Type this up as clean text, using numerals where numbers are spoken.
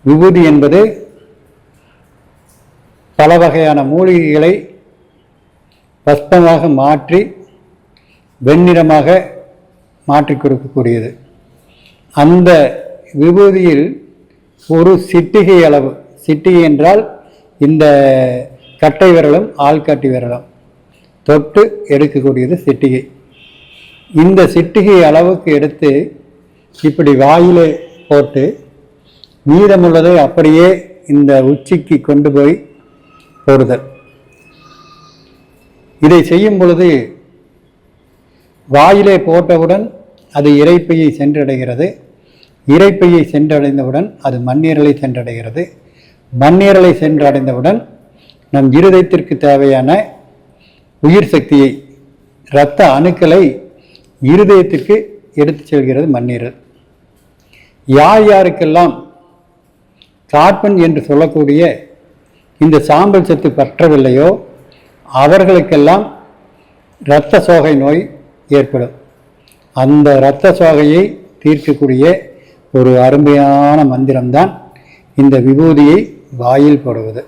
விபூதி என்பது பல வகையான மூலிகைகளை பஸ்பமாக மாற்றி வெண்ணிறமாக மாற்றி கொடுக்கக்கூடியது. அந்த விபூதியில் ஒரு சிட்டிகை அளவு, சிட்டிகை என்றால் இந்த கட்டை விரலும் ஆள்காட்டி விரலும் தொட்டு எடுக்கக்கூடியது சிட்டிகை. இந்த சிட்டிகை அளவுக்கு எடுத்து இப்படி வாயிலே போட்டு மீதமுள்ளதை அப்படியே இந்த உச்சிக்கு கொண்டு போய் போடுதல். இதை செய்யும் பொழுது வாயிலே போட்டவுடன் அது இரைப்பையை சென்றடைகிறது. இரைப்பையை சென்றடைந்தவுடன் அது மண்ணீரலை சென்றடைகிறது. மண்ணீரலை சென்றடைந்தவுடன் நம் இருதயத்திற்கு தேவையான உயிர் சக்தியை, இரத்த அணுக்களை இருதயத்திற்கு எடுத்து செல்கிறது மண்ணீரல். யார் யாருக்கெல்லாம் கார்பன் என்று சொல்லக்கூடிய இந்த சாம்பல் சத்து பற்றவில்லையோ அவர்களுக்கெல்லாம் இரத்த சோகை நோய் ஏற்படும். அந்த இரத்த சோகையை தீர்க்கக்கூடிய ஒரு அருமையான மந்திரம்தான் இந்த விபூதியை வாயில் போடுவது.